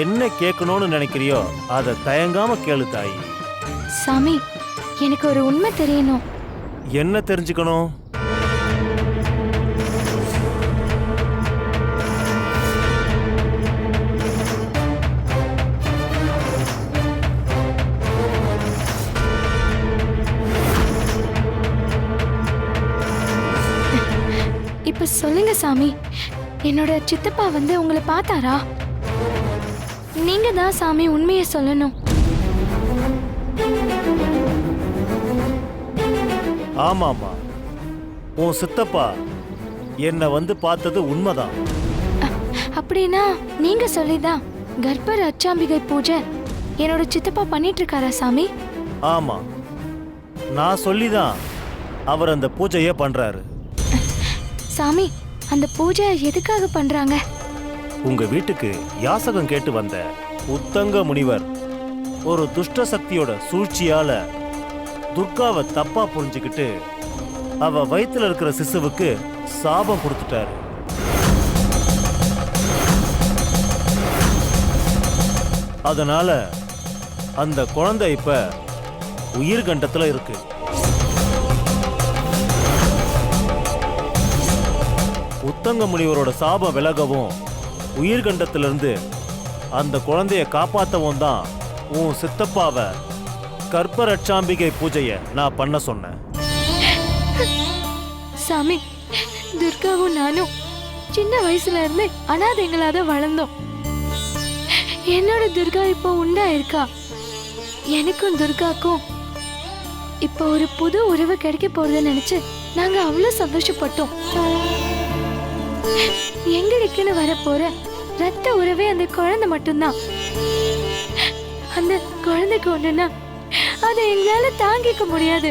என்ன கேட்கணும்னு நினைக்கிறியோ அதை தயங்காம கேளு தாயி. சாமி, எனக்கு ஒரு உண்மை தெரியணும். என்ன தெரிஞ்சுக்கணும்? இப்ப சொல்லுங்க சாமி, என்னோட சித்தப்பா வந்து உங்களை பார்த்தாரா? நீங்க தான் சாமி உண்மையை சொல்லணும். ஆமாமா, உன் சித்தப்பா என்னை வந்து பார்த்தது உண்மைதான். அப்படின்னா நீங்க சொல்லிதான் கர்ப்ப ரட்சாம்பிகை பூஜை என்னோட சித்தப்பா பண்ணிட்டு இருக்காரா சாமி? ஆமா, நான் சொல்லிதான் அவர் அந்த பூஜையை பண்றாரு. சாமி, அந்த பூஜை எதுக்காக பண்றாங்க? உங்க வீட்டுக்கு யாசகம் கேட்டு வந்த உத்தங்க முனிவர் ஒரு துஷ்ட சக்தியோட சூழ்ச்சியால துர்காவை தப்பா புரிஞ்சுக்கிட்டு அவ வயித்துல இருக்கிற சிசுவுக்கு சாபம் கொடுத்துட்டாரு. அதனால அந்த குழந்தை இப்ப உயிர்கண்டத்துல இருக்கு. உத்தங்க முனிவரோட சாபம் விலகவும் உயிர்கண்டத்திலிருந்து அந்த குழந்தைய காப்பாற்றவும் தான் உன் சித்தப்பாவை கர்ப்ப ரட்சாம்பிகை பூஜையை நான் பண்ண சொன்னேன். சாமி, துர்காவும் நானும் சின்ன வயசுல இருந்து அனாதைங்களாத வளர்ந்தோம். என்னோட துர்கா இப்போ உண்டா இருக்கா. எனக்கும் துர்காக்கும் இப்போ ஒரு புது உறவு கிடைக்க போறதுன்னு நினைச்சு நாங்க அவ்வளவு சந்தோஷப்பட்டோம். எங்களுக்குன்னு வரப்போற ரத்த உறவே அந்த குழந்தை மட்டும்தான். அந்த குழந்தைக்கு ஒண்ணுன்னா அதை எங்களால தாங்கிக்க முடியாது.